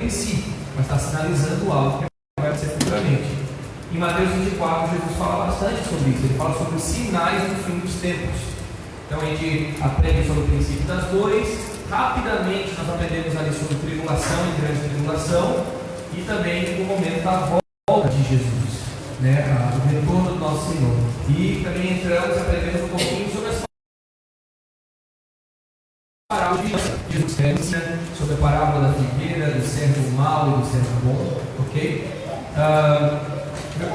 em si, mas está sinalizando algo que vai acontecer futuramente. Em Mateus 24, Jesus fala bastante sobre isso. Ele fala sobre os sinais do fim dos tempos. Então a gente aprende sobre o princípio das dores. Rapidamente nós aprendemos ali sobre tribulação e grande tribulação, e também o momento da volta de Jesus, né? O retorno do nosso Senhor. E também entramos e aprendemos um pouquinho sobre as parábolas de Jesus, sobre a parábola da figueira, do servo mau e do servo bom, ok?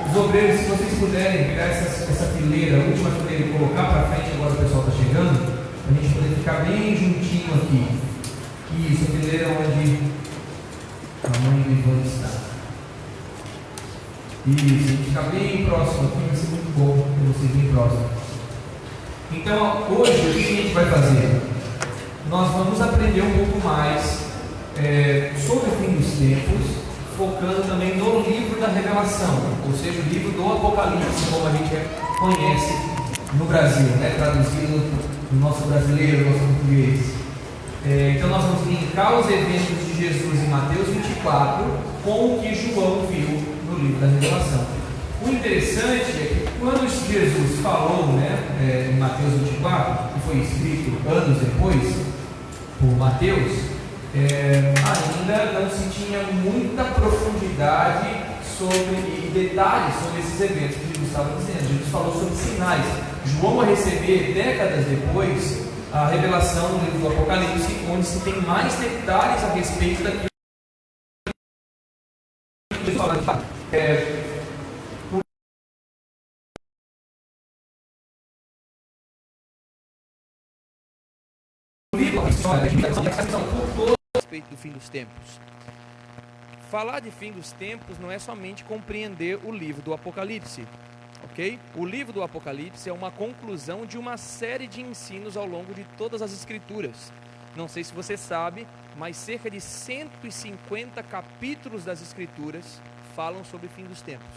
Os obreiros, se vocês puderem pegar essa fileira, a última fileira, e colocar para frente, agora o pessoal está chegando, para a gente poder ficar bem juntinho aqui. Isso, a fileira onde a mãe do Ivan está. Isso, a gente ficar bem próximo aqui, vai ser muito bom ter vocês bem próximos. Então, hoje, o que a gente vai fazer? Nós vamos aprender um pouco mais sobre o fim dos tempos, focando também no livro da Revelação, ou seja, o livro do Apocalipse, como a gente conhece no Brasil, né? Traduzido no nosso brasileiro, no nosso português. Então nós vamos linkar os eventos de Jesus em Mateus 24 com o que João viu no livro da Revelação. O interessante é que quando Jesus falou, né, em Mateus 24, que foi escrito anos depois por Mateus, ainda não se tinha muita profundidade e detalhes sobre esses eventos que Jesus estava dizendo. Jesus falou sobre sinais. João vai receber décadas depois a revelação no livro do Apocalipse, onde se tem mais detalhes a respeito daquilo que Jesus fala. O livro a respeito do fim dos tempos. Falar de fim dos tempos não é somente compreender o livro do Apocalipse, ok? O livro do Apocalipse é uma conclusão de uma série de ensinos ao longo de todas as Escrituras. Não sei se você sabe, mas cerca de 150 capítulos das Escrituras falam sobre o fim dos tempos.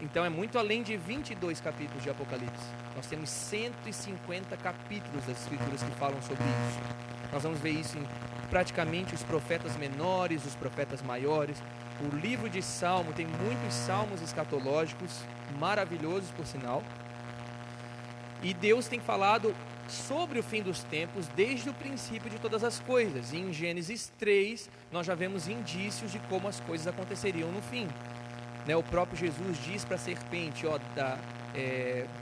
Então é muito além de 22 capítulos de Apocalipse. Nós temos 150 capítulos das Escrituras que falam sobre isso. Nós vamos ver isso em praticamente os profetas menores, os profetas maiores. O livro de Salmo tem muitos salmos escatológicos, maravilhosos por sinal. E Deus tem falado sobre o fim dos tempos desde o princípio de todas as coisas. E em Gênesis 3, nós já vemos indícios de como as coisas aconteceriam no fim. O próprio Jesus diz para a serpente,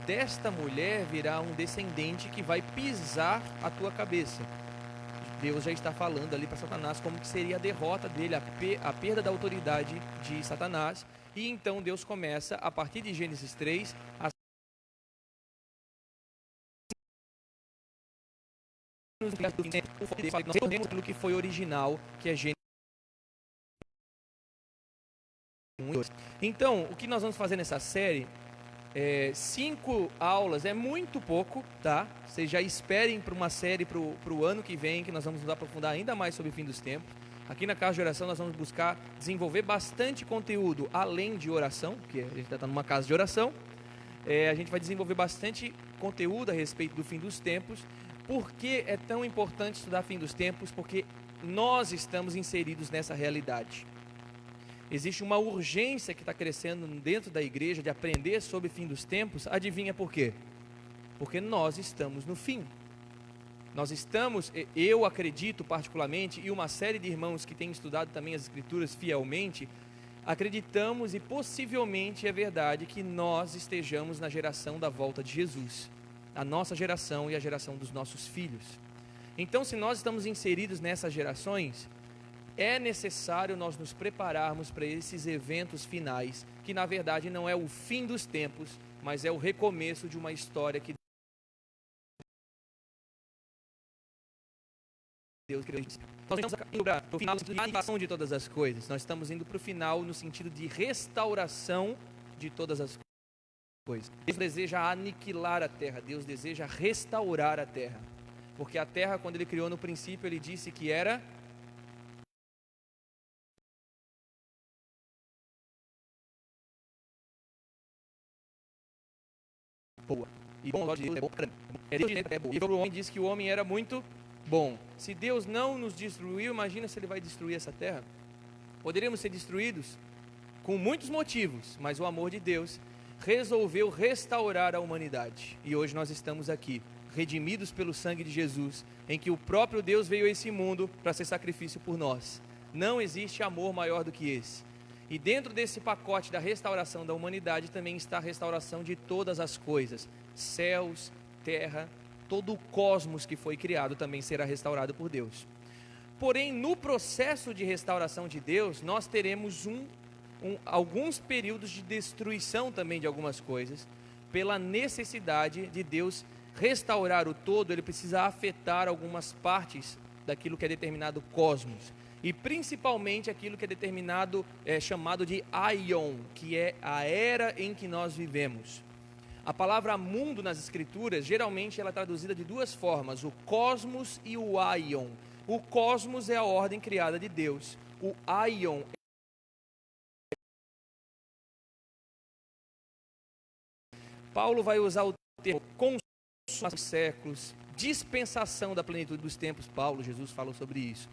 desta mulher virá um descendente que vai pisar a tua cabeça. Deus já está falando ali para Satanás como que seria a derrota dele, a perda da autoridade de Satanás. E então Deus começa, a partir de Gênesis 3, a nós entendemos aquilo que foi original, que é Gênesis 1 e 2. Então, o que nós vamos fazer nessa série 5 aulas é muito pouco, tá? Vocês já esperem para uma série para o ano que vem, que nós vamos nos aprofundar ainda mais sobre o fim dos tempos. Aqui na Casa de Oração nós vamos buscar desenvolver bastante conteúdo além de oração, porque a gente está numa casa de oração. A gente vai desenvolver bastante conteúdo a respeito do fim dos tempos. Por que é tão importante estudar fim dos tempos? Porque nós estamos inseridos nessa realidade. Existe uma urgência que está crescendo dentro da igreja de aprender sobre o fim dos tempos. Adivinha por quê? Porque nós estamos no fim. Nós estamos, eu acredito particularmente, e uma série de irmãos que têm estudado também as Escrituras fielmente, acreditamos e possivelmente é verdade que nós estejamos na geração da volta de Jesus. A nossa geração e a geração dos nossos filhos. Então, se nós estamos inseridos nessas gerações, é necessário nós nos prepararmos para esses eventos finais, que na verdade não é o fim dos tempos, mas é o recomeço de uma história que Deus criou. Nós estamos indo para o final de aniquilação de todas as coisas. Nós estamos indo para o final no sentido de restauração de todas as coisas. Deus deseja aniquilar a terra, Deus deseja restaurar a terra. Porque a terra, quando Ele criou no princípio, Ele disse que era boa. E bom, Deus é bom. E o homem disse que o homem era muito Bom, se Deus não nos destruiu, imagina se Ele vai destruir essa terra. Poderíamos ser destruídos com muitos motivos, mas o amor de Deus resolveu restaurar a humanidade. E hoje nós estamos aqui, redimidos pelo sangue de Jesus, em que o próprio Deus veio a esse mundo para ser sacrifício por nós. Não existe amor maior do que esse. E dentro desse pacote da restauração da humanidade também está a restauração de todas as coisas. Céus, terra, todo o cosmos que foi criado também será restaurado por Deus. Porém, no processo de restauração de Deus, nós teremos alguns períodos de destruição também de algumas coisas, pela necessidade de Deus restaurar o todo. Ele precisa afetar algumas partes daquilo que é determinado cosmos, e principalmente aquilo que é determinado, chamado de aion, que é a era em que nós vivemos. A palavra mundo nas escrituras, geralmente ela é traduzida de duas formas, o cosmos e o aion. O cosmos é a ordem criada de Deus, o aion Paulo vai usar o termo consumação dos séculos, dispensação da plenitude dos tempos. Jesus falou sobre isso.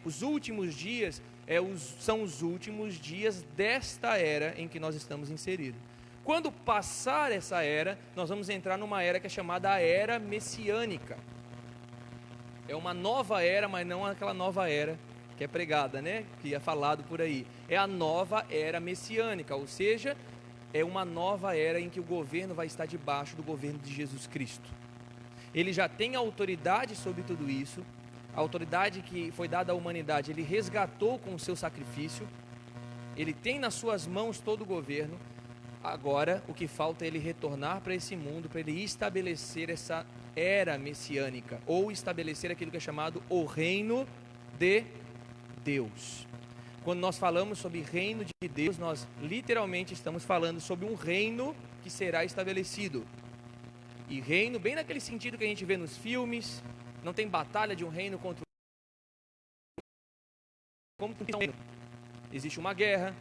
Os últimos dias são os últimos dias desta era em que nós estamos inseridos. Quando passar essa era, nós vamos entrar numa era que é chamada a era messiânica. É uma nova era, mas não aquela nova era que é pregada, né? Que é falado por aí. É a nova era messiânica, ou seja, é uma nova era em que o governo vai estar debaixo do governo de Jesus Cristo. Ele já tem autoridade sobre tudo isso. A autoridade que foi dada à humanidade, ele resgatou com o seu sacrifício. Ele tem nas suas mãos todo o governo. Agora, o que falta é ele retornar para esse mundo, para ele estabelecer essa era messiânica, ou estabelecer aquilo que é chamado o reino de Deus. Quando nós falamos sobre reino de Deus, nós literalmente estamos falando sobre um reino que será estabelecido. E reino, bem naquele sentido que a gente vê nos filmes, não tem batalha de um reino contra o como que existe uma guerra,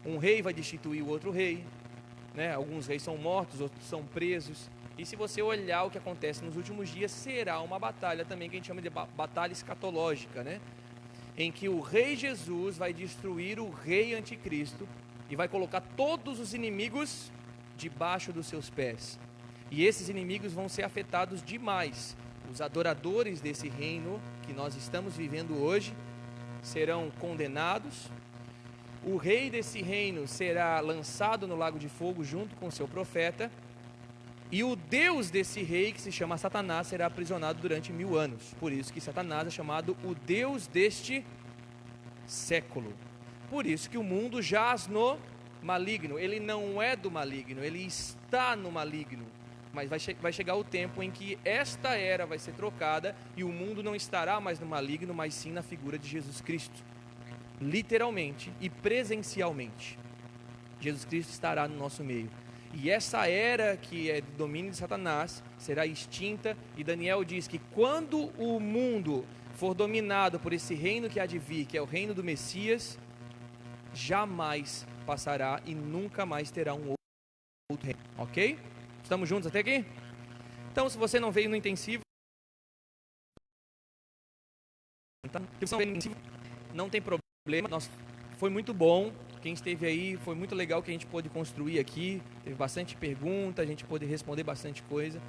um rei vai destituir o outro rei, né? Alguns reis são mortos, outros são presos. E se você olhar o que acontece nos últimos dias, será uma batalha também que a gente chama de batalha escatológica, né? Em que o rei Jesus vai destruir o rei anticristo e vai colocar todos os inimigos debaixo dos seus pés. E esses inimigos vão ser afetados demais. Os adoradores desse reino que nós estamos vivendo hoje serão condenados. O rei desse reino será lançado no lago de fogo junto com seu profeta. E o Deus desse rei, que se chama Satanás, será aprisionado durante 1000 anos. Por isso que Satanás é chamado o Deus deste século. Por isso que o mundo jaz no maligno. Ele não é do maligno, ele está no maligno. Mas vai chegar o tempo em que esta era vai ser trocada e o mundo não estará mais no maligno, mas sim na figura de Jesus Cristo. Literalmente e presencialmente. Jesus Cristo estará no nosso meio. E essa era que é do domínio de Satanás será extinta, e Daniel diz que quando o mundo for dominado por esse reino que há de vir, que é o reino do Messias, jamais passará e nunca mais terá um outro reino, ok? Estamos juntos até aqui? Então, se você não veio no intensivo, não tem problema, foi muito bom. Quem esteve aí, foi muito legal que a gente pôde construir aqui, teve bastante pergunta, a gente pôde responder bastante coisa,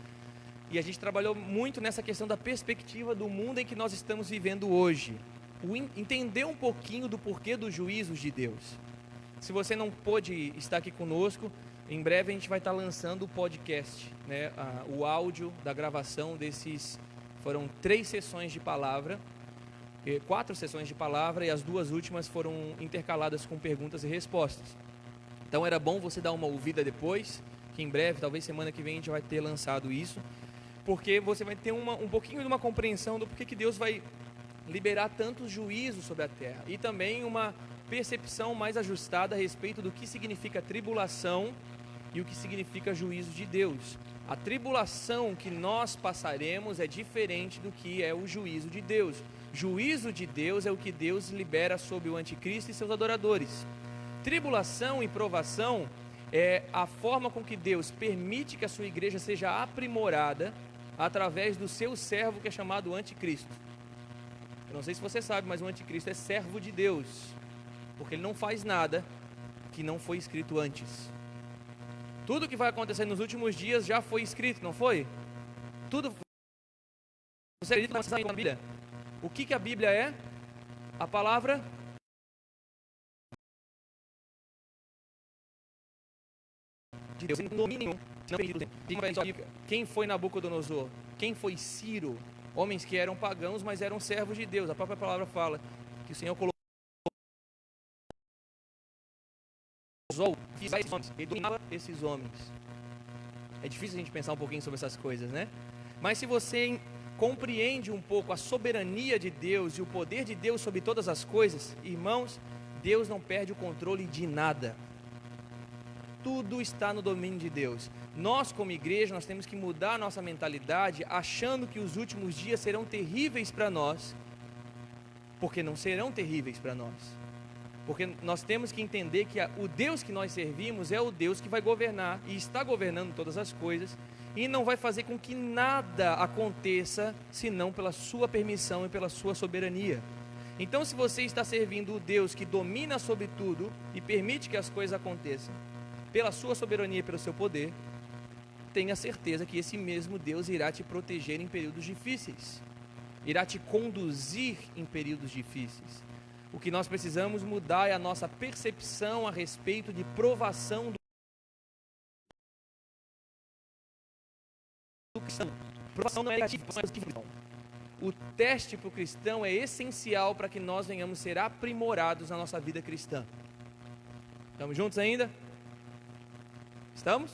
e a gente trabalhou muito nessa questão da perspectiva do mundo em que nós estamos vivendo hoje, entender um pouquinho do porquê dos juízos de Deus. Se você não pôde estar aqui conosco, em breve a gente vai estar lançando o podcast, né? O áudio da gravação desses, foram 3 sessões de palavra, 4 sessões de palavra, e as 2 últimas foram intercaladas com perguntas e respostas. Então era bom você dar uma ouvida depois, que em breve, talvez semana que vem, a gente vai ter lançado isso, porque você vai ter um pouquinho de uma compreensão do porquê que Deus vai liberar tantos juízos sobre a terra, e também uma percepção mais ajustada a respeito do que significa tribulação e o que significa juízo de Deus. A tribulação que nós passaremos é diferente do que é o juízo de Deus. Juízo de Deus é o que Deus libera sobre o anticristo e seus adoradores. Tribulação e provação é a forma com que Deus permite que a sua igreja seja aprimorada através do seu servo, que é chamado Anticristo. Eu não sei se você sabe, mas o Anticristo é servo de Deus, porque ele não faz nada que não foi escrito antes. Tudo que vai acontecer nos últimos dias já foi escrito, não foi? Tudo. Você acredita na Bíblia? O que a Bíblia é? A palavra de Deus. Não tem domínio nenhum. Quem foi Nabucodonosor? Quem foi Ciro? Homens que eram pagãos, mas eram servos de Deus. A própria palavra fala que o Senhor colocou esses homens, ele dominava esses homens. É difícil a gente pensar um pouquinho sobre essas coisas, né? Mas se você compreende um pouco a soberania de Deus e o poder de Deus sobre todas as coisas, irmãos, Deus não perde o controle de nada. Tudo está no domínio de Deus. Nós, como igreja, nós temos que mudar a nossa mentalidade, achando que os últimos dias serão terríveis para nós, porque não serão terríveis para nós. Porque nós temos que entender que o Deus que nós servimos é o Deus que vai governar e está governando todas as coisas e não vai fazer com que nada aconteça senão pela sua permissão e pela sua soberania. Então, se você está servindo o Deus que domina sobre tudo e permite que as coisas aconteçam pela sua soberania e pelo seu poder, tenha certeza que esse mesmo Deus irá te proteger em períodos difíceis, irá te conduzir em períodos difíceis. O que nós precisamos mudar é a nossa percepção a respeito de provação do cristão. Provação não é negativa, provação é positiva. O teste para o cristão é essencial para que nós venhamos ser aprimorados na nossa vida cristã. Estamos juntos ainda? Estamos?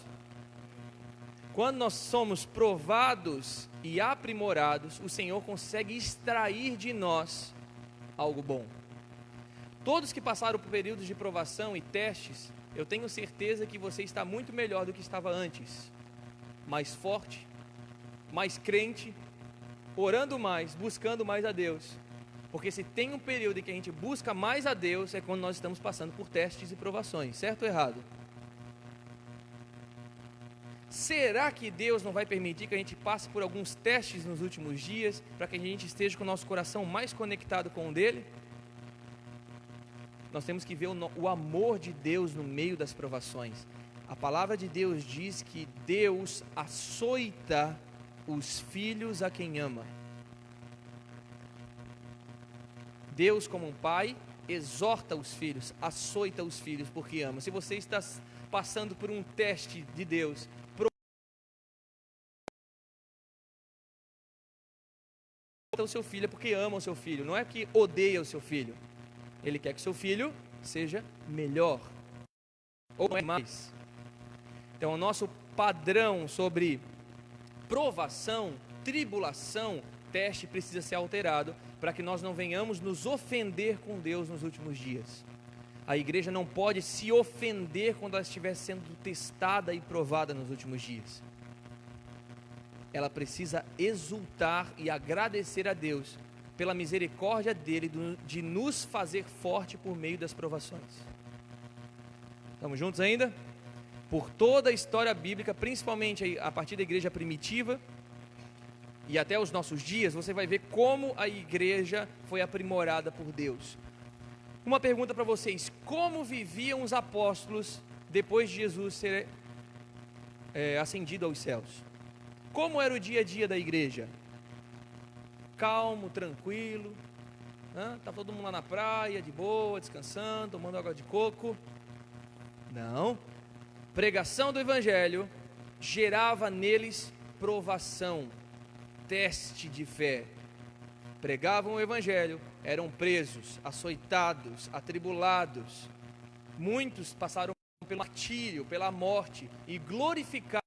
Quando nós somos provados e aprimorados, o Senhor consegue extrair de nós algo bom. Todos que passaram por períodos de provação e testes, eu tenho certeza que você está muito melhor do que estava antes. Mais forte, mais crente, orando mais, buscando mais a Deus. Porque se tem um período em que a gente busca mais a Deus, é quando nós estamos passando por testes e provações, certo ou errado? Será que Deus não vai permitir que a gente passe por alguns testes nos últimos dias, para que a gente esteja com o nosso coração mais conectado com o dele? Nós temos que ver o amor de Deus no meio das provações. A palavra de Deus diz que Deus açoita os filhos a quem ama. Deus, como um pai, exorta os filhos, açoita os filhos porque ama. Se você está passando por um teste de Deus, o seu filho é porque ama o seu filho, não é que odeia o seu filho. Ele quer que seu filho seja melhor, ou mais. Então, o nosso padrão sobre provação, tribulação, teste precisa ser alterado para que nós não venhamos nos ofender com Deus nos últimos dias. A igreja não pode se ofender quando ela estiver sendo testada e provada nos últimos dias. Ela precisa exultar e agradecer a Deus pela misericórdia dele de nos fazer forte por meio das provações. Estamos juntos ainda? Por toda a história bíblica, principalmente a partir da igreja primitiva e até os nossos dias, você vai ver como a igreja foi aprimorada por Deus. Uma pergunta para vocês: como viviam os apóstolos depois de Jesus ser ascendido aos céus? Como era o dia a dia da igreja? Calmo, tranquilo, tá todo mundo lá na praia, de boa, descansando, tomando água de coco? Não. Pregação do evangelho gerava neles provação, teste de fé. Pregavam o evangelho, eram presos, açoitados, atribulados. Muitos passaram pelo martírio, pela morte e glorificaram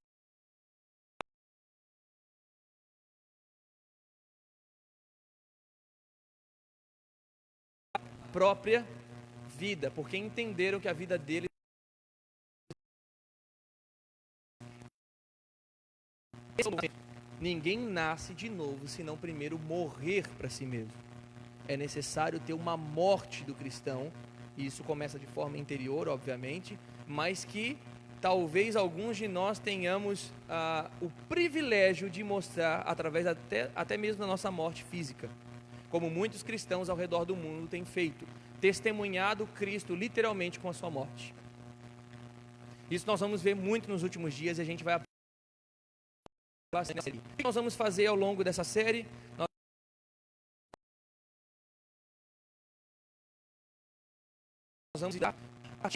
própria vida, porque entenderam que a vida deles ninguém nasce de novo se não primeiro morrer para si mesmo. É necessário ter uma morte do cristão, e isso começa de forma interior, obviamente, mas que talvez alguns de nós tenhamos o privilégio de mostrar, através até mesmo da nossa morte física, como muitos cristãos ao redor do mundo têm feito, testemunhado Cristo literalmente com a sua morte. Isso nós vamos ver muito nos últimos dias e a gente vai aprender. O que nós vamos fazer ao longo dessa série? Nós vamos dar a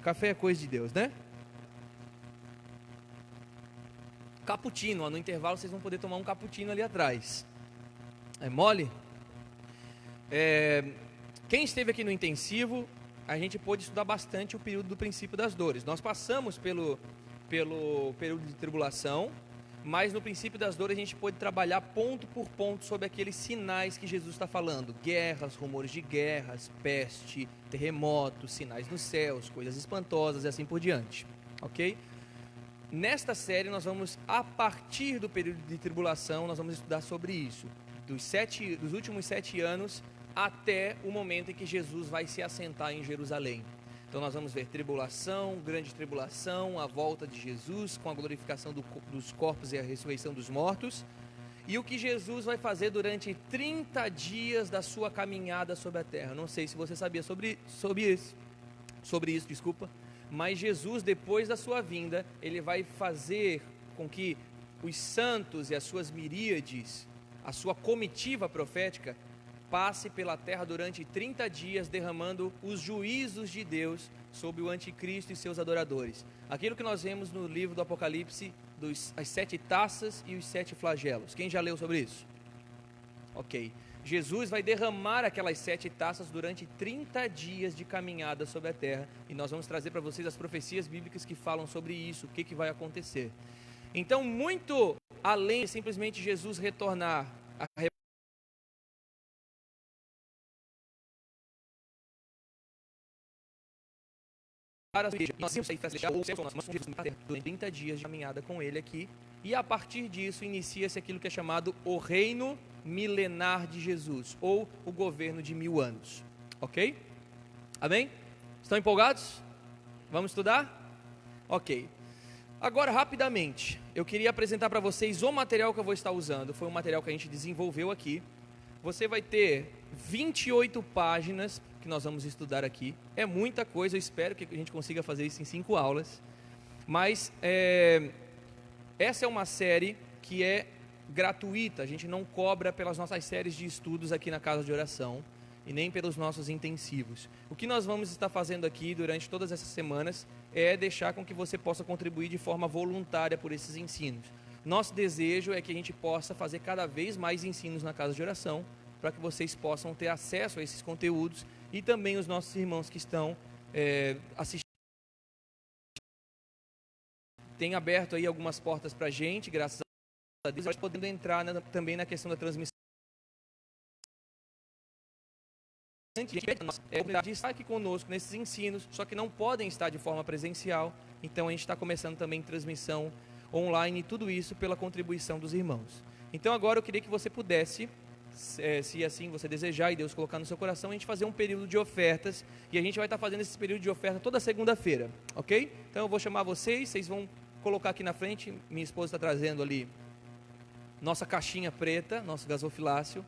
café é coisa de Deus, né? Cappuccino, ó, no intervalo vocês vão poder tomar um cappuccino ali atrás. É mole? Quem esteve aqui no intensivo, a gente pôde estudar bastante o período do princípio das dores. Nós passamos pelo período de tribulação, mas no princípio das dores a gente pôde trabalhar ponto por ponto sobre aqueles sinais que Jesus está falando. Guerras, rumores de guerras, peste, terremotos, sinais nos céus, coisas espantosas e assim por diante. Ok? Nesta série nós vamos, a partir do período de tribulação, nós vamos estudar sobre isso. Dos últimos 7 anos até o momento em que Jesus vai se assentar em Jerusalém. Então nós vamos ver tribulação, grande tribulação, a volta de Jesus com a glorificação dos corpos e a ressurreição dos mortos, e o que Jesus vai fazer durante 30 dias da sua caminhada sobre a terra. Não sei se você sabia sobre isso, mas Jesus, depois da sua vinda, ele vai fazer com que os santos e as suas miríades, a sua comitiva profética, passe pela terra durante 30 dias, derramando os juízos de Deus sobre o anticristo e seus adoradores. Aquilo que nós vemos no livro do Apocalipse, as 7 taças e os 7 flagelos. Quem já leu sobre isso? Ok. Jesus vai derramar aquelas 7 taças durante 30 dias de caminhada sobre a terra, e nós vamos trazer para vocês as profecias bíblicas que falam sobre isso, o que vai acontecer. Então, muito além de simplesmente Jesus retornar a nós durante 30 dias de caminhada com ele aqui, e a partir disso inicia-se aquilo que é chamado o reino milenar de Jesus, ou o governo de 1000 anos. Ok? Amém? Estão empolgados? Vamos estudar? Ok. Agora, rapidamente, eu queria apresentar para vocês o material que eu vou estar usando. Foi um material que a gente desenvolveu aqui. Você vai ter 28 páginas que nós vamos estudar aqui. É muita coisa, eu espero que a gente consiga fazer isso em 5 aulas. Mas essa é uma série que é gratuita, a gente não cobra pelas nossas séries de estudos aqui na Casa de Oração e nem pelos nossos intensivos. O que nós vamos estar fazendo aqui durante todas essas semanas é deixar com que você possa contribuir de forma voluntária por esses ensinos. Nosso desejo é que a gente possa fazer cada vez mais ensinos na Casa de Oração, para que vocês possam ter acesso a esses conteúdos, e também os nossos irmãos que estão assistindo. Tem aberto aí algumas portas para a gente, graças a Deus, podendo entrar também na questão da transmissão. De estar aqui conosco nesses ensinos, só que não podem estar de forma presencial, então a gente está começando também transmissão online, e tudo isso pela contribuição dos irmãos. Então agora eu queria que você pudesse, se assim você desejar e Deus colocar no seu coração, a gente fazer um período de ofertas, e a gente vai estar fazendo esse período de oferta toda segunda-feira, ok? Então eu vou chamar vocês vão colocar aqui na frente, minha esposa está trazendo ali nossa caixinha preta, nosso gasofilácio,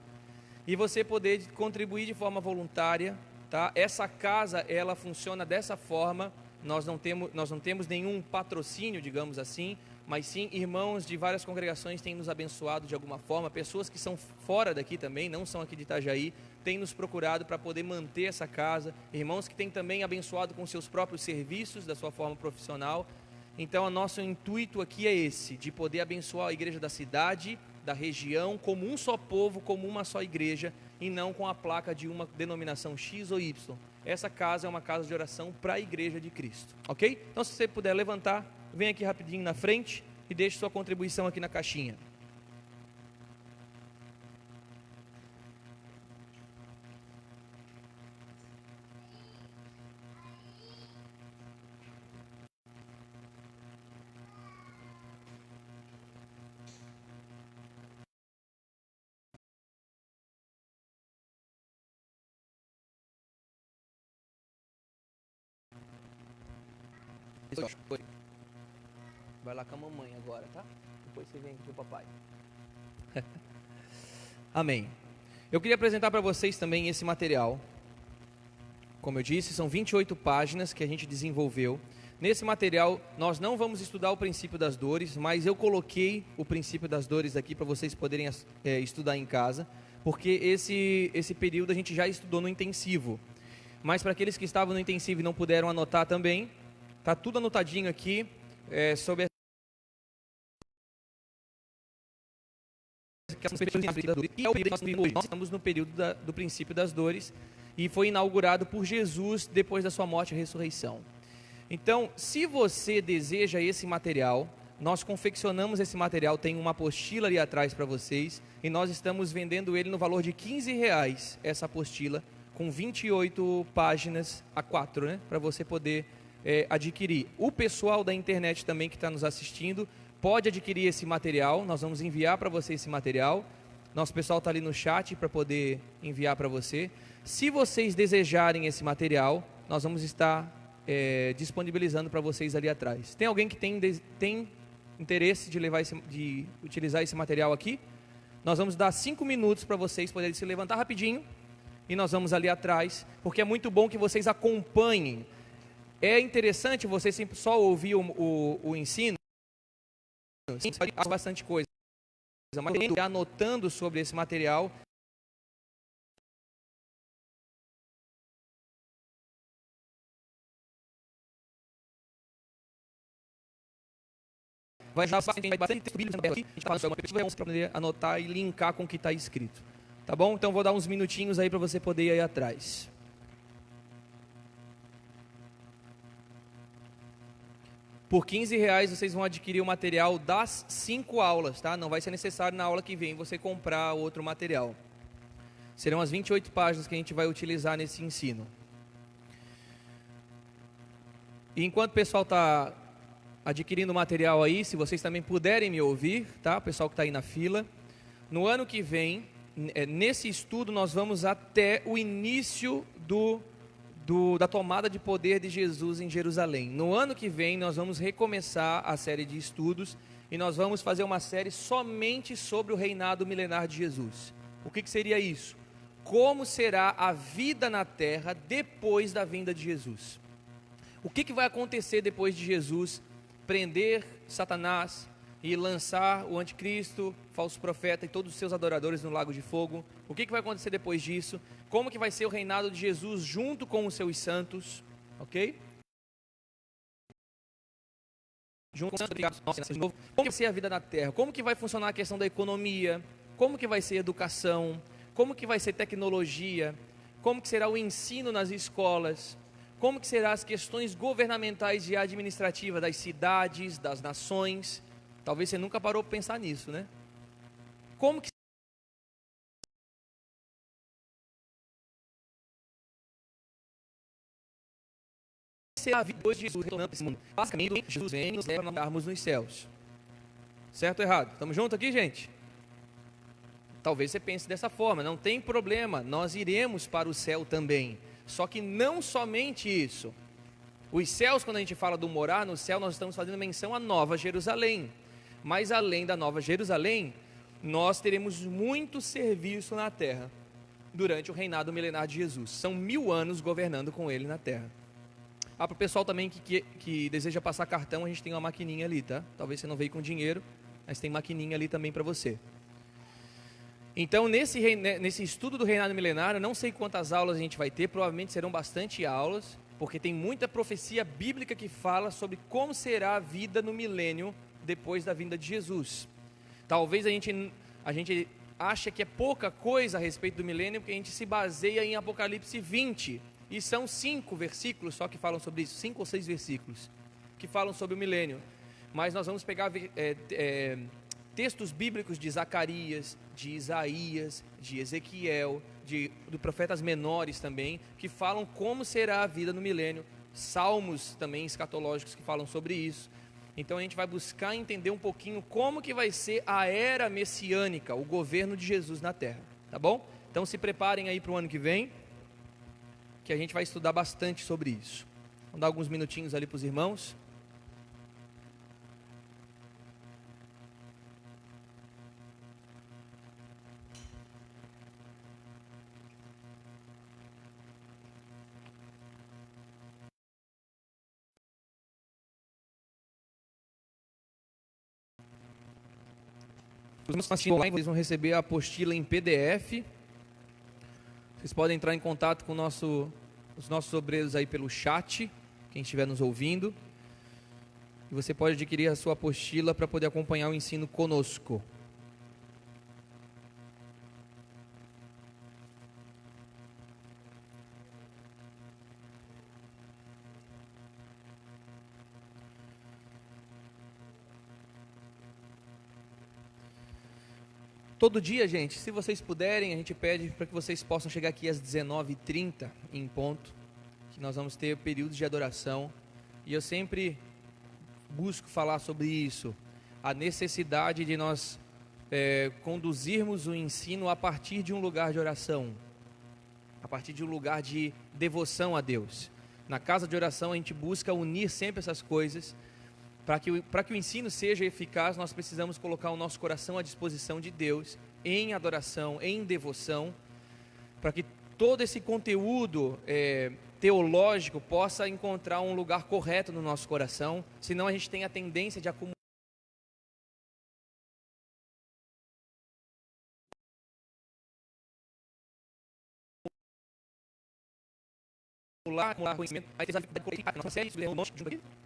e você poder contribuir de forma voluntária, tá? Essa casa, ela funciona dessa forma, nós não temos nenhum patrocínio, digamos assim, mas sim irmãos de várias congregações têm nos abençoado de alguma forma, pessoas que são fora daqui também, não são aqui de Itajaí, têm nos procurado para poder manter essa casa, irmãos que têm também abençoado com seus próprios serviços, da sua forma profissional. Então, o nosso intuito aqui é esse, de poder abençoar a igreja da cidade, da região, como um só povo, como uma só igreja, e não com a placa de uma denominação X ou Y. Essa casa é uma casa de oração para a igreja de Cristo, ok? Então, se você puder levantar, vem aqui rapidinho na frente e deixe sua contribuição aqui na caixinha. Vai lá com a mamãe agora, tá? Depois você vem aqui com o papai. Amém. Eu queria apresentar para vocês também esse material. Como eu disse, são 28 páginas que a gente desenvolveu. Nesse material, nós não vamos estudar o princípio das dores, mas eu coloquei o princípio das dores aqui para vocês poderem estudar em casa, porque esse período a gente já estudou no intensivo. Mas para aqueles que estavam no intensivo e não puderam anotar também, está tudo anotadinho aqui sobre nós estamos no período do princípio das dores e foi inaugurado por Jesus depois da sua morte e ressurreição. Então, se você deseja esse material, nós confeccionamos esse material, tem uma apostila ali atrás para vocês, e nós estamos vendendo ele no valor de R$15, essa apostila, com 28 páginas a 4, né, para você poder adquirir. O pessoal da internet também que está nos assistindo, pode adquirir esse material, nós vamos enviar para você esse material, nosso pessoal está ali no chat para poder enviar para você. Se vocês desejarem esse material, nós vamos estar disponibilizando para vocês ali atrás. Tem alguém que tem interesse de utilizar esse material aqui? Nós vamos dar 5 minutos para vocês poderem se levantar rapidinho e nós vamos ali atrás, porque é muito bom que vocês acompanhem. É interessante você sempre só ouvir o ensino, bastante coisa, mas anotando sobre esse material. Vai dar bastante texto bíblico aqui, a gente vai poder anotar e linkar com o que está escrito. Tá bom? Então vou dar uns minutinhos aí para você poder ir aí atrás. Por R$15 vocês vão adquirir o material das 5 aulas, tá? Não vai ser necessário na aula que vem você comprar outro material. Serão as 28 páginas que a gente vai utilizar nesse ensino. E enquanto o pessoal está adquirindo material aí, se vocês também puderem me ouvir, tá? O pessoal que está aí na fila. No ano que vem, nesse estudo, nós vamos até o início da tomada de poder de Jesus em Jerusalém. No ano que vem, nós vamos recomeçar a série de estudos e nós vamos fazer uma série somente sobre o reinado milenar de Jesus. O que seria isso? Como será a vida na terra depois da vinda de Jesus? O que vai acontecer depois de Jesus prender Satanás e lançar o anticristo, falso profeta e todos os seus adoradores no lago de fogo? O que vai acontecer depois disso? Como que vai ser o reinado de Jesus junto com os seus santos? Ok? Junto com os santos, como que vai ser a vida na terra? Como que vai funcionar a questão da economia? Como que vai ser a educação? Como que vai ser tecnologia? Como que será o ensino nas escolas? Como que serão as questões governamentais e administrativas das cidades, das nações? Talvez você nunca parou para pensar nisso, né? Como que será a vida depois de Jesus retornando para esse mundo? Basicamente, Jesus vem e nos leva a andarmos nos céus. Certo ou errado? Estamos juntos aqui, gente? Talvez você pense dessa forma, não tem problema, nós iremos para o céu também. Só que não somente isso. Os céus, quando a gente fala do morar no céu, nós estamos fazendo menção à Nova Jerusalém. Mas além da Nova Jerusalém, nós teremos muito serviço na terra durante o reinado milenar de Jesus. São 1000 anos governando com ele na terra. Para o pessoal também que deseja passar cartão, a gente tem uma maquininha ali, tá? Talvez você não veio com dinheiro, mas tem maquininha ali também para você. Então, nesse estudo do reinado milenário, não sei quantas aulas a gente vai ter, provavelmente serão bastante aulas, porque tem muita profecia bíblica que fala sobre como será a vida no milênio depois da vinda de Jesus. Talvez a gente ache que é pouca coisa a respeito do milênio, porque a gente se baseia em Apocalipse 20, e são 5 versículos só que falam sobre isso, 5 ou 6 versículos que falam sobre o milênio. Mas nós vamos pegar textos bíblicos de Zacarias, de Isaías, de Ezequiel, de profetas menores também, que falam como será a vida no milênio, salmos também escatológicos que falam sobre isso. Então a gente vai buscar entender um pouquinho como que vai ser a era messiânica, o governo de Jesus na terra, tá bom? Então se preparem aí para o ano que vem, que a gente vai estudar bastante sobre isso. Vamos dar alguns minutinhos ali para os irmãos. Os nossos assistindo online, vocês vão receber a apostila em PDF. Vocês podem entrar em contato com os nossos obreiros aí pelo chat, quem estiver nos ouvindo. E você pode adquirir a sua apostila para poder acompanhar o ensino conosco. Todo dia, gente, se vocês puderem, a gente pede para que vocês possam chegar aqui às 19h30 em ponto, que nós vamos ter períodos de adoração. E eu sempre busco falar sobre isso, a necessidade de nós conduzirmos o ensino a partir de um lugar de oração, a partir de um lugar de devoção a Deus. Na casa de oração a gente busca unir sempre essas coisas. Para que o ensino seja eficaz, nós precisamos colocar o nosso coração à disposição de Deus, em adoração, em devoção, para que todo esse conteúdo teológico possa encontrar um lugar correto no nosso coração, senão a gente tem a tendência de acumular conhecimento.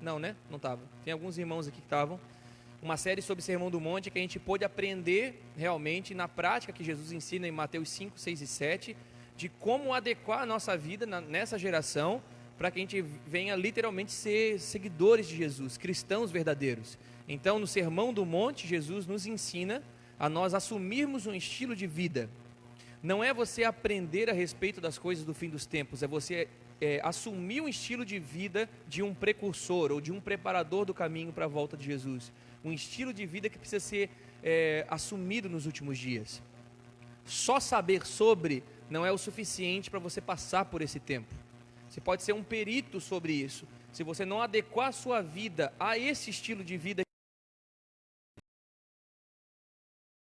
Não, né? Não estava. Tem alguns irmãos aqui que estavam. Uma série sobre o Sermão do Monte que a gente pôde aprender realmente na prática que Jesus ensina em Mateus 5, 6 e 7, de como adequar a nossa vida nessa geração para que a gente venha literalmente ser seguidores de Jesus, cristãos verdadeiros. Então, no Sermão do Monte, Jesus nos ensina a nós assumirmos um estilo de vida. Não é você aprender a respeito das coisas do fim dos tempos, é você assumir um estilo de vida de um precursor ou de um preparador do caminho para a volta de Jesus. Um estilo de vida que precisa ser assumido nos últimos dias. Só saber sobre não é o suficiente para você passar por esse tempo. Você pode ser um perito sobre isso. Se você não adequar a sua vida a esse estilo de vida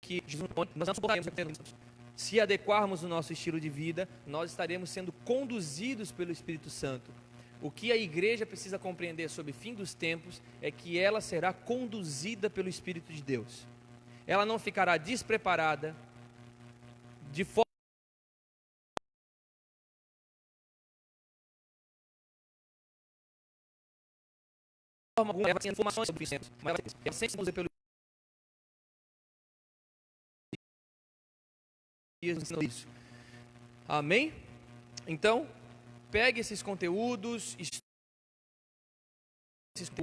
que nós não suportaremos. Se adequarmos o nosso estilo de vida, nós estaremos sendo conduzidos pelo Espírito Santo. O que a igreja precisa compreender sobre o fim dos tempos é que ela será conduzida pelo Espírito de Deus. Ela não ficará despreparada, de forma alguma, ela tem informações sobre os tempos, mas ela sempre se conduza pelo isso. Amém? Então, pegue esses conteúdos,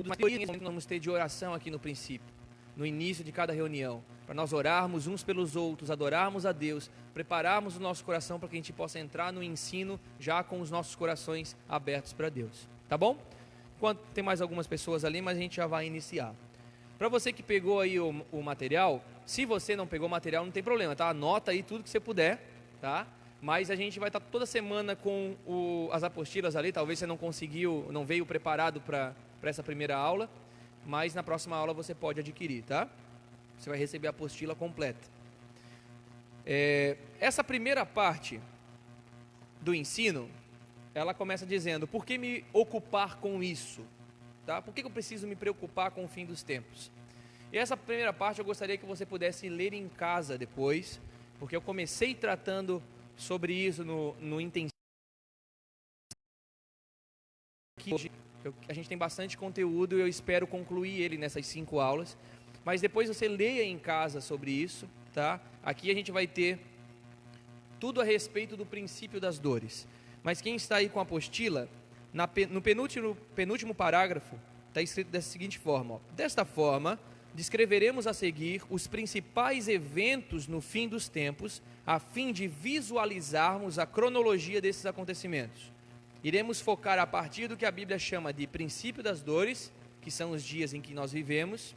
mas nós vamos ter de oração aqui no princípio, no início de cada reunião, para nós orarmos uns pelos outros, adorarmos a Deus, prepararmos o nosso coração para que a gente possa entrar no ensino já com os nossos corações abertos para Deus. Tá bom? Enquanto tem mais algumas pessoas ali, mas a gente já vai iniciar. Para você que pegou aí o material, se você não pegou o material, não tem problema, tá? Anota aí tudo que você puder, tá? Mas a gente vai estar toda semana com as apostilas ali, talvez você não conseguiu, não veio preparado para essa primeira aula, mas na próxima aula você pode adquirir, tá? Você vai receber a apostila completa. Essa primeira parte do ensino, ela começa dizendo, por que me ocupar com isso? Tá? Por que eu preciso me preocupar com o fim dos tempos? E essa primeira parte eu gostaria que você pudesse ler em casa depois, porque eu comecei tratando sobre isso no intensivo. Hoje a gente tem bastante conteúdo e eu espero concluir ele nessas 5 aulas, mas depois você leia em casa sobre isso, tá? Aqui a gente vai ter tudo a respeito do princípio das dores. Mas quem está aí com a apostila, no penúltimo parágrafo, está escrito dessa seguinte forma: ó, desta forma, descreveremos a seguir os principais eventos no fim dos tempos, a fim de visualizarmos a cronologia desses acontecimentos. Iremos focar a partir do que a Bíblia chama de princípio das dores, que são os dias em que nós vivemos.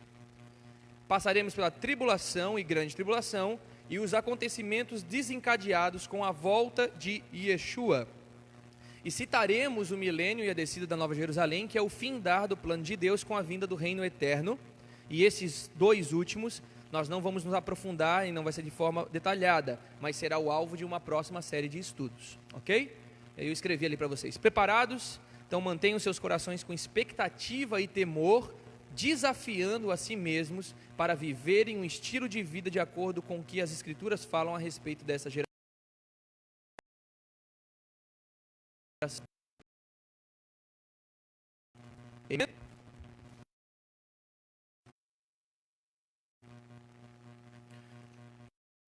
Passaremos pela tribulação e grande tribulação e os acontecimentos desencadeados com a volta de Yeshua. E citaremos o milênio e a descida da Nova Jerusalém, que é o findar do plano de Deus com a vinda do reino eterno. E esses 2 últimos, nós não vamos nos aprofundar e não vai ser de forma detalhada, mas será o alvo de uma próxima série de estudos, ok? Eu escrevi ali para vocês. Preparados? Então mantenham seus corações com expectativa e temor desafiando a si mesmos para viverem um estilo de vida de acordo com o que as Escrituras falam a respeito dessa geração. Amen?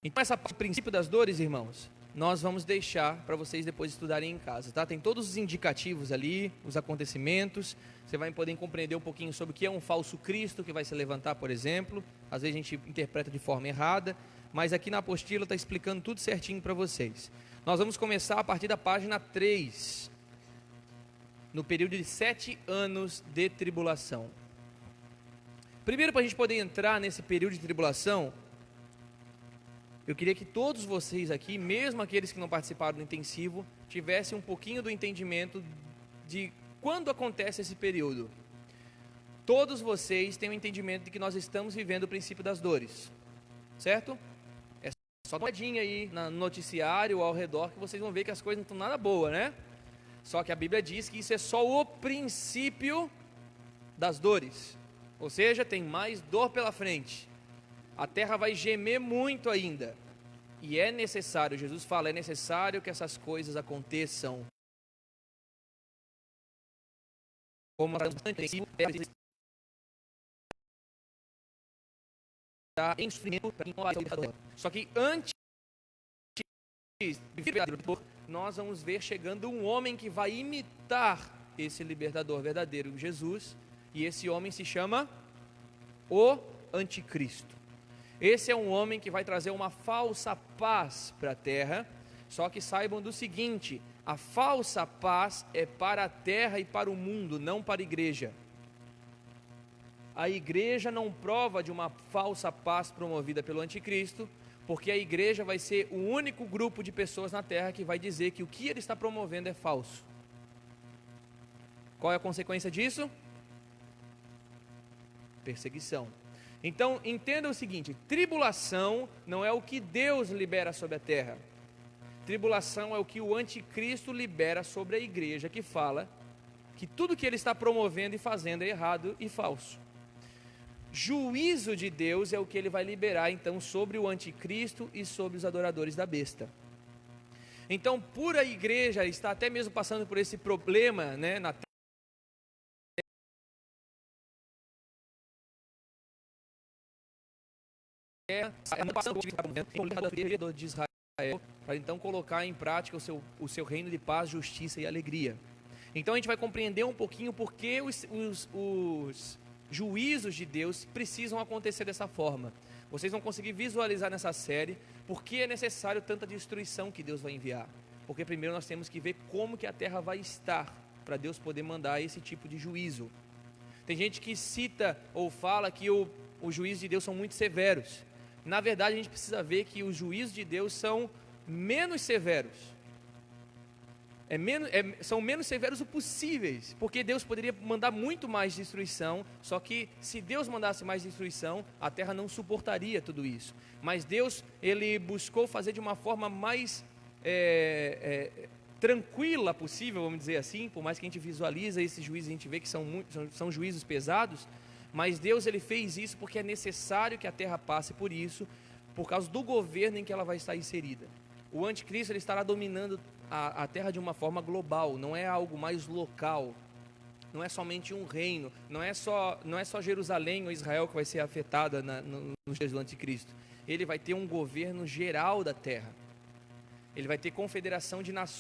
Então, essa parte do princípio das dores, irmãos, nós vamos deixar para vocês depois estudarem em casa, tá? Tem todos os indicativos ali, os acontecimentos. Você vai poder compreender um pouquinho sobre o que é um falso Cristo que vai se levantar, por exemplo. Às vezes a gente interpreta de forma errada, mas aqui na apostila está explicando tudo certinho para vocês. Nós vamos começar a partir da página 3, no período de 7 anos de tribulação. Primeiro, para a gente poder entrar nesse período de tribulação, eu queria que todos vocês aqui, mesmo aqueles que não participaram do intensivo, tivessem um pouquinho do entendimento de quando acontece esse período. Todos vocês têm o entendimento de que nós estamos vivendo o princípio das dores, certo? É só uma olhadinha aí no noticiário ao redor que vocês vão ver que as coisas não estão nada boas, né? Só que a Bíblia diz que isso é só o princípio das dores, ou seja, tem mais dor pela frente. A terra vai gemer muito ainda. E é necessário, Jesus fala, é necessário que essas coisas aconteçam. Como em sofrimento, só que antes de libertador, nós vamos ver chegando um homem que vai imitar esse libertador verdadeiro, Jesus, e esse homem se chama o Anticristo. Esse é um homem que vai trazer uma falsa paz para a terra, só que saibam do seguinte, a falsa paz é para a terra e para o mundo, não para a igreja. A igreja não prova de uma falsa paz promovida pelo Anticristo, porque a igreja vai ser o único grupo de pessoas na terra que vai dizer que o que ele está promovendo é falso. Qual é a consequência disso? Perseguição. Então, entenda o seguinte, tribulação não é o que Deus libera sobre a terra. Tribulação é o que o Anticristo libera sobre a igreja, que fala que tudo que ele está promovendo e fazendo é errado e falso. Juízo de Deus é o que ele vai liberar, então, sobre o Anticristo e sobre os adoradores da besta. Então, por a igreja estar até mesmo passando por esse problema, né, na terra, passando de Israel, para então colocar em prática o seu reino de paz, justiça e alegria. Então a gente vai compreender um pouquinho porque os juízos de Deus precisam acontecer dessa forma. Vocês vão conseguir visualizar nessa série porque é necessário tanta destruição que Deus vai enviar. Porque primeiro nós temos que ver como que a terra vai estar para Deus poder mandar esse tipo de juízo. Tem gente que cita ou fala que os juízos de Deus são muito severos. Na verdade, a gente precisa ver que os juízos de Deus são menos severos. São menos severos o possíveis, porque Deus poderia mandar muito mais destruição, só que se Deus mandasse mais destruição, a terra não suportaria tudo isso. Mas Deus, ele buscou fazer de uma forma mais tranquila possível, vamos dizer assim, por mais que a gente visualiza esses juízos, a gente vê que são juízos pesados, mas Deus, ele fez isso porque é necessário que a terra passe por isso, por causa do governo em que ela vai estar inserida. O Anticristo, ele estará dominando a terra de uma forma global, não é algo mais local, não é somente um reino, não é só Jerusalém ou Israel que vai ser afetada nos dias do Anticristo. Ele vai ter um governo geral da terra, ele vai ter confederação de nações.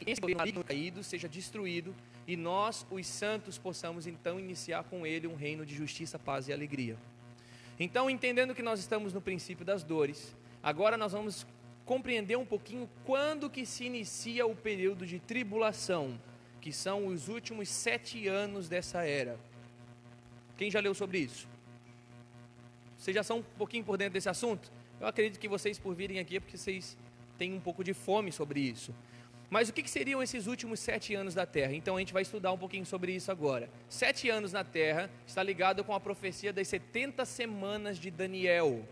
Esse governo caído seja destruído e nós, os santos, possamos então iniciar com ele um reino de justiça, paz e alegria. Então, entendendo que nós estamos no princípio das dores, agora nós vamos compreender um pouquinho quando que se inicia o período de tribulação, que são os últimos 7 anos dessa era. Quem já leu sobre isso? Vocês já são um pouquinho por dentro desse assunto? Eu acredito que vocês, por virem aqui, é porque vocês têm um pouco de fome sobre isso. Mas o que seriam esses últimos 7 anos da Terra? Então a gente vai estudar um pouquinho sobre isso agora. 7 anos na Terra está ligado com a profecia das 70 semanas de Daniel.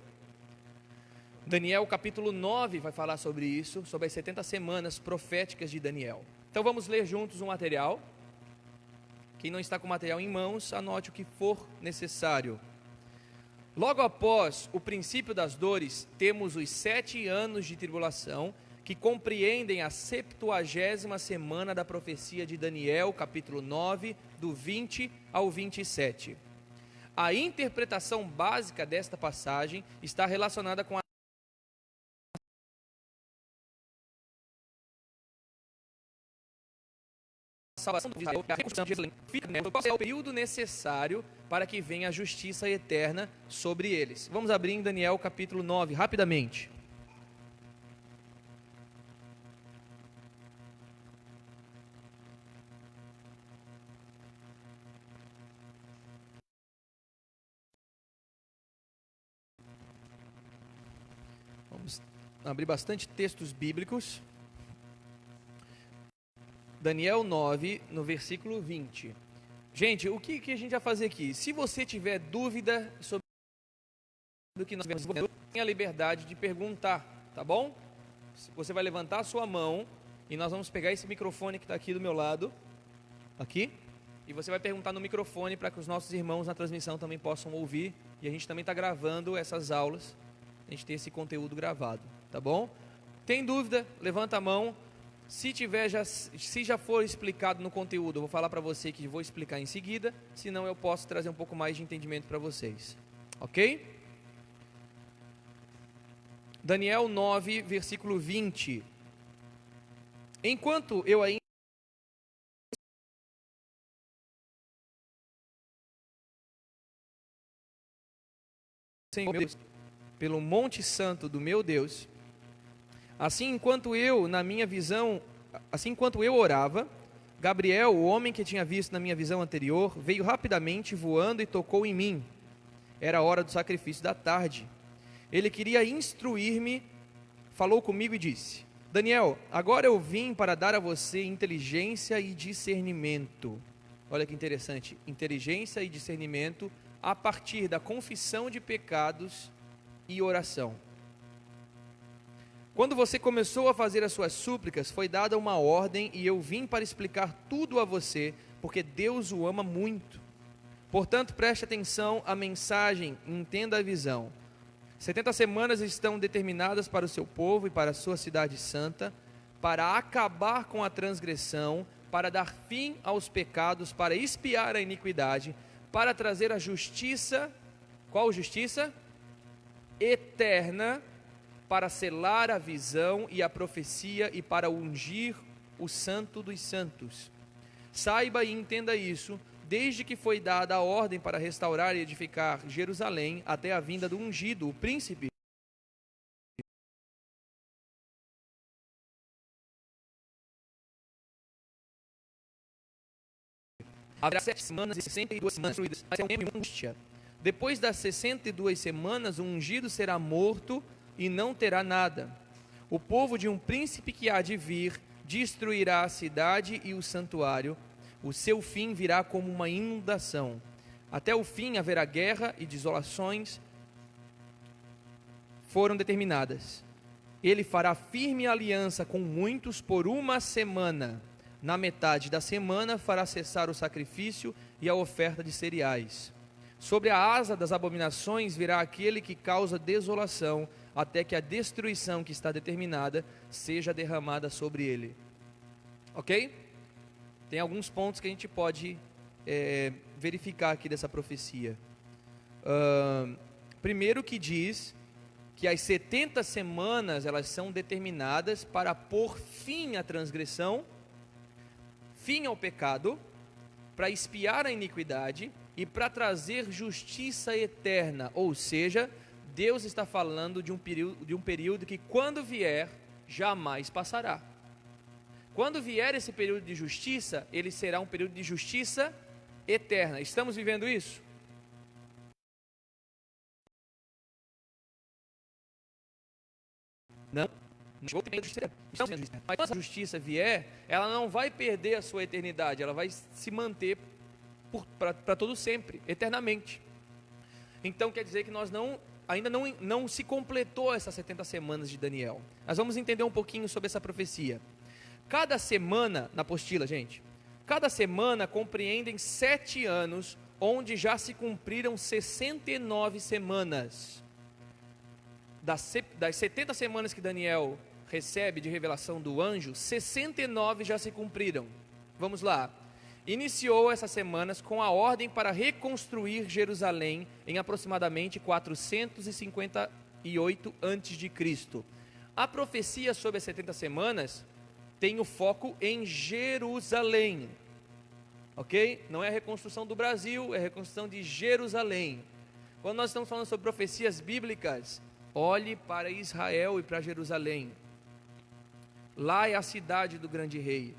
Daniel capítulo 9 vai falar sobre isso, sobre as 70 semanas proféticas de Daniel. Então vamos ler juntos o material. Quem não está com o material em mãos, anote o que for necessário. Logo após o princípio das dores, temos os 7 anos de tribulação, que compreendem a 70ª semana da profecia de Daniel, capítulo 9, do 20 ao 27. A interpretação básica desta passagem está relacionada com a salvação de Israel, a reconstrução de Jerusalém. Qual é o período necessário para que venha a justiça eterna sobre eles? Vamos abrir em Daniel capítulo 9, rapidamente. Vamos abrir bastante textos bíblicos. Daniel 9, no versículo 20. Gente, o que a gente vai fazer aqui? Se você tiver dúvida sobre o que nós vemos, tenha a liberdade de perguntar, tá bom? Você vai levantar a sua mão e nós vamos pegar esse microfone que está aqui do meu lado, aqui, e você vai perguntar no microfone para que os nossos irmãos na transmissão também possam ouvir, e a gente também está gravando essas aulas, a gente tem esse conteúdo gravado, tá bom? Tem dúvida? Levanta a mão. Se já for explicado no conteúdo, eu vou falar para você que vou explicar em seguida, senão eu posso trazer um pouco mais de entendimento para vocês, ok? Daniel 9, versículo 20. Enquanto eu ainda Senhor, meu Deus, pelo monte santo do meu Deus, assim enquanto eu orava, Gabriel, o homem que tinha visto na minha visão anterior, veio rapidamente voando e tocou em mim. Era a hora do sacrifício da tarde. Ele queria instruir-me, falou comigo e disse: Daniel, agora eu vim para dar a você inteligência e discernimento. Olha que interessante, inteligência e discernimento a partir da confissão de pecados e oração. Quando você começou a fazer as suas súplicas, foi dada uma ordem e eu vim para explicar tudo a você, porque Deus o ama muito. Portanto, preste atenção à mensagem e entenda a visão. 70 semanas estão determinadas para o seu povo e para a sua cidade santa, para acabar com a transgressão, para dar fim aos pecados, para expiar a iniquidade, para trazer a justiça, qual justiça? Eterna, para selar a visão e a profecia e para ungir o santo dos santos. Saiba e entenda isso, desde que foi dada a ordem para restaurar e edificar Jerusalém até a vinda do ungido, o príncipe. Haverá 7 semanas e 62 semanas destruídas, mas é um tempo de angústia. Depois das 62 semanas, o ungido será morto e não terá nada. O povo de um príncipe que há de vir destruirá a cidade e o santuário. O seu fim virá como uma inundação. Até o fim haverá guerra e desolações foram determinadas. Ele fará firme aliança com muitos por 1 semana. Na metade da semana fará cessar o sacrifício e a oferta de cereais. Sobre a asa das abominações virá aquele que causa desolação, até que a destruição que está determinada seja derramada sobre ele. Ok? Tem alguns pontos que a gente pode verificar aqui dessa profecia. Primeiro que diz que as 70 semanas elas são determinadas para pôr fim à transgressão, fim ao pecado, para expiar a iniquidade e para trazer justiça eterna, ou seja, Deus está falando de um período que, quando vier, jamais passará. Quando vier esse período de justiça, ele será um período de justiça eterna. Estamos vivendo isso? Não. Chegou o tempo de justiça. Estamos vivendo justiça. Mas quando a justiça vier, ela não vai perder a sua eternidade, ela vai se manter para todo sempre, eternamente. Então quer dizer que nós não ainda não se completou essas 70 semanas de Daniel. Nós vamos entender um pouquinho sobre essa profecia. Cada semana, na apostila, gente, cada semana compreendem 7 anos, onde já se cumpriram 69 semanas. Das 70 semanas que Daniel recebe de revelação do anjo, 69 já se cumpriram. Vamos lá. Iniciou essas semanas com a ordem para reconstruir Jerusalém em aproximadamente 458 a.C. A profecia sobre as 70 semanas tem o foco em Jerusalém, ok? Não é a reconstrução do Brasil, é a reconstrução de Jerusalém. Quando nós estamos falando sobre profecias bíblicas, olhe para Israel e para Jerusalém. Lá é a cidade do grande rei.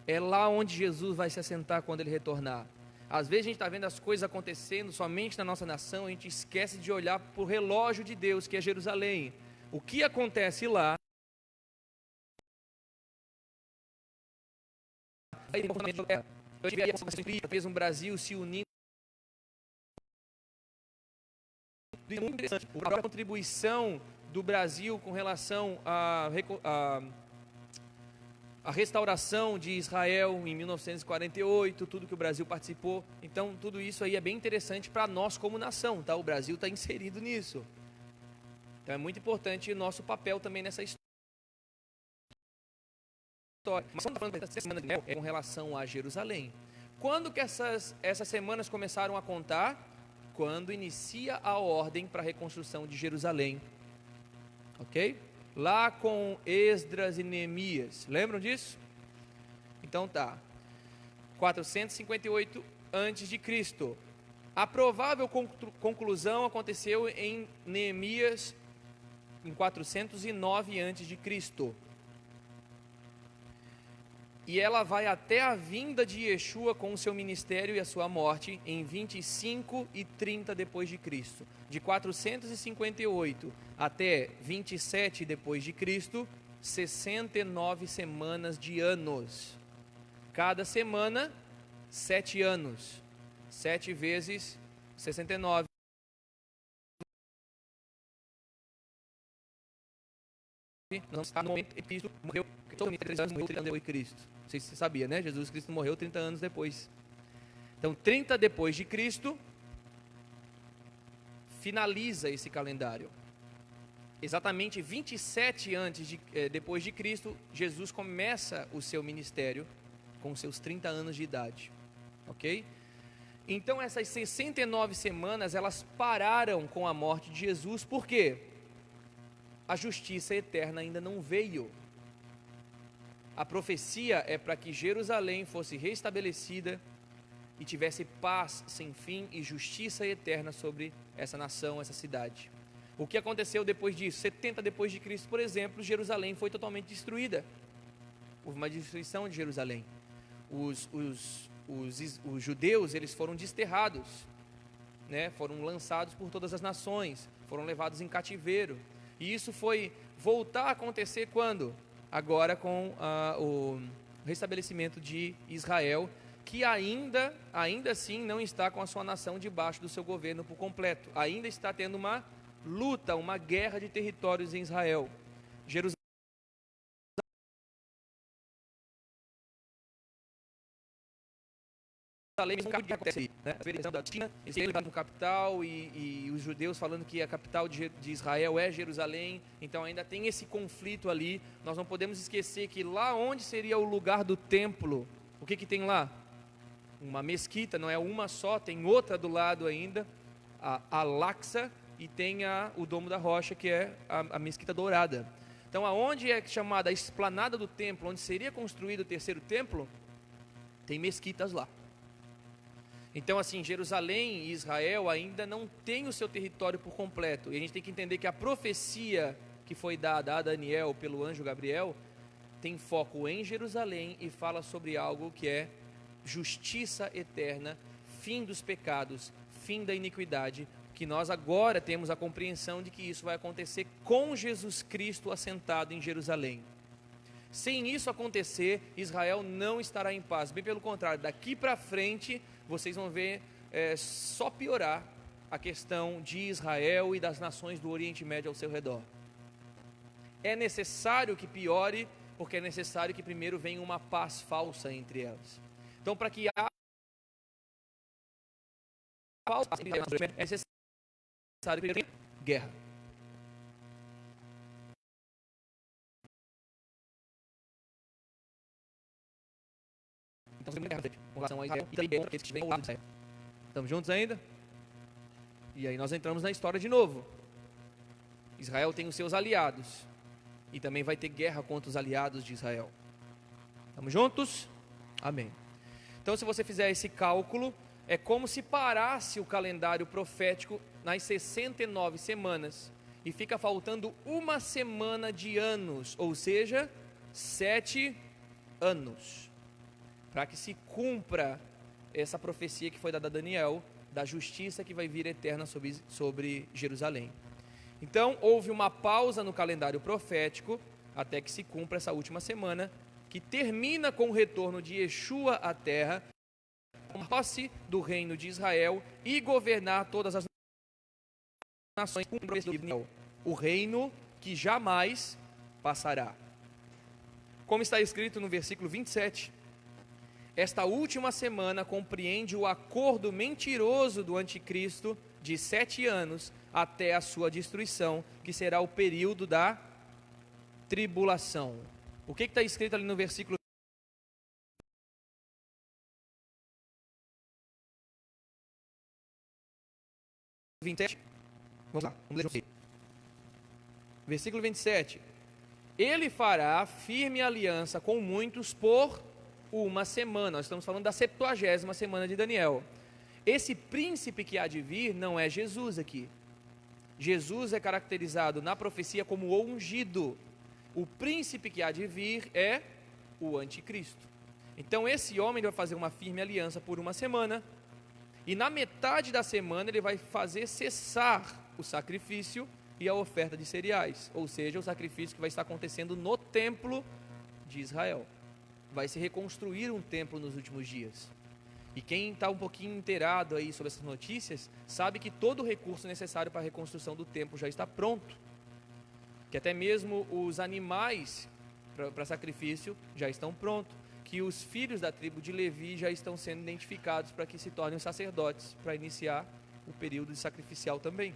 É lá onde Jesus vai se assentar quando ele retornar. Às vezes a gente está vendo as coisas acontecendo somente na nossa nação, a gente esquece de olhar para o relógio de Deus, que é Jerusalém. O que acontece lá? Fez um Brasil se unindo. Muito interessante. A contribuição do Brasil com relação a restauração de Israel em 1948, tudo que o Brasil participou. Então, tudo isso aí é bem interessante para nós como nação, tá? O Brasil está inserido nisso. Então, é muito importante o nosso papel também nessa história. Mas quando falando dessa semana de Daniel, é com relação a Jerusalém. Quando que essas semanas começaram a contar? Quando inicia a ordem para a reconstrução de Jerusalém. Ok? Lá com Esdras e Neemias, lembram disso? Então tá, 458 a.C. A provável conclusão aconteceu em Neemias em 409 a.C. E ela vai até a vinda de Yeshua com o seu ministério e a sua morte em 25 e 30 depois de Cristo. De 458 até 27 depois de Cristo, 69 semanas de anos. Cada semana, 7 anos. 7 vezes 69. Não está no momento que Cristo morreu, 33 anos, morreu 30 anos depois de Cristo. Não sei se você sabia, né? Jesus Cristo morreu 30 anos depois. Então, 30 depois de Cristo, finaliza esse calendário. Exatamente 27 depois de Cristo, Jesus começa o seu ministério com seus 30 anos de idade. Ok? Então, essas 69 semanas, elas pararam com a morte de Jesus. Por quê? A justiça eterna ainda não veio. A profecia é para que Jerusalém fosse restabelecida e tivesse paz sem fim e justiça eterna sobre essa nação, essa cidade. O que aconteceu depois disso? 70 depois de Cristo, por exemplo, Jerusalém foi totalmente destruída. Houve uma destruição de Jerusalém. Os judeus, eles foram desterrados, né? Foram lançados por todas as nações, foram levados em cativeiro. E isso foi voltar a acontecer quando? Agora com o restabelecimento de Israel, que ainda assim não está com a sua nação debaixo do seu governo por completo. Ainda está tendo uma luta, uma guerra de territórios em Israel. Jerusalém mesmo que acontece aí, né? A eleição da China, eles têm no capital e os judeus falando que a capital de Israel é Jerusalém, então ainda tem esse conflito ali. Nós não podemos esquecer que lá onde seria o lugar do templo, o que tem lá? Uma mesquita, não é uma só, tem outra do lado ainda, a Al-Aqsa, e tem o Domo da Rocha, que é a mesquita dourada. Então aonde é chamada a esplanada do templo, onde seria construído o terceiro templo, tem mesquitas lá. Então, assim, Jerusalém e Israel ainda não têm o seu território por completo. E a gente tem que entender que a profecia que foi dada a Daniel pelo anjo Gabriel tem foco em Jerusalém e fala sobre algo que é justiça eterna, fim dos pecados, fim da iniquidade, que nós agora temos a compreensão de que isso vai acontecer com Jesus Cristo assentado em Jerusalém. Sem isso acontecer, Israel não estará em paz. Bem pelo contrário, daqui para frente, vocês vão ver só piorar a questão de Israel e das nações do Oriente Médio ao seu redor. É necessário que piore, porque é necessário que primeiro venha uma paz falsa entre elas. Então, para que haja paz, é necessário que tenha guerra. Então, com relação a Israel e também aqueles que vêm ao lado de Israel. Estamos juntos ainda? E aí nós entramos na história de novo. Israel tem os seus aliados e também vai ter guerra contra os aliados de Israel. Estamos juntos? Amém. Então, se você fizer esse cálculo, é como se parasse o calendário profético nas 69 semanas e fica faltando uma semana de anos, ou seja, 7 anos, para que se cumpra essa profecia que foi dada a Daniel, da justiça que vai vir eterna sobre Jerusalém. Então, houve uma pausa no calendário profético, até que se cumpra essa última semana, que termina com o retorno de Yeshua à terra, com posse do reino de Israel e governar todas as nações com o reino que jamais passará. Como está escrito no versículo 27, esta última semana compreende o acordo mentiroso do anticristo de 7 anos até a sua destruição, que será o período da tribulação. O que está escrito ali no versículo 27? Vamos lá, vamos ler junto. Versículo 27. Ele fará firme aliança com muitos por uma semana. Nós estamos falando da 70ª semana de Daniel. Esse príncipe que há de vir não é Jesus aqui. Jesus é caracterizado na profecia como o ungido. O príncipe que há de vir é o anticristo. Então esse homem vai fazer uma firme aliança por uma semana, e na metade da semana ele vai fazer cessar o sacrifício e a oferta de cereais, ou seja, o sacrifício que vai estar acontecendo no templo de Israel. Vai se reconstruir um templo nos últimos dias. E quem está um pouquinho inteirado aí sobre essas notícias, sabe que todo o recurso necessário para a reconstrução do templo já está pronto. Que até mesmo os animais para sacrifício já estão prontos. Que os filhos da tribo de Levi já estão sendo identificados para que se tornem sacerdotes, para iniciar o período de sacrificial também.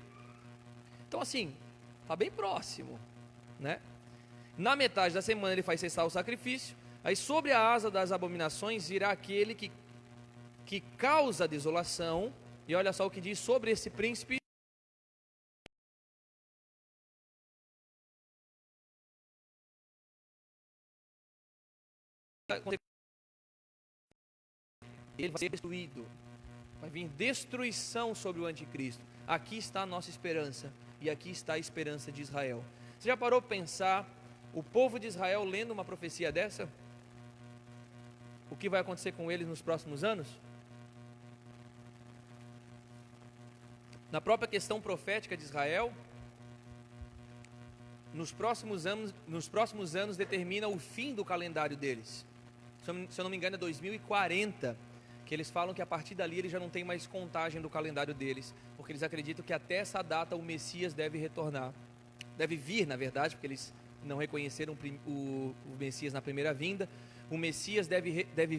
Então assim, está bem próximo, né? Na metade da semana ele faz cessar o sacrifício. Aí sobre a asa das abominações virá aquele que causa desolação. E olha só o que diz sobre esse príncipe. Ele vai ser destruído. Vai vir destruição sobre o anticristo. Aqui está a nossa esperança. E aqui está a esperança de Israel. Você já parou para pensar o povo de Israel lendo uma profecia dessa? O que vai acontecer com eles nos próximos anos? Na própria questão profética de Israel, nos próximos anos determina o fim do calendário deles. Se eu não me engano é 2040, que eles falam que a partir dali eles já não tem mais contagem do calendário deles, porque eles acreditam que até essa data o Messias deve retornar. Deve vir, na verdade, porque eles não reconheceram o Messias na primeira vinda. O Messias deve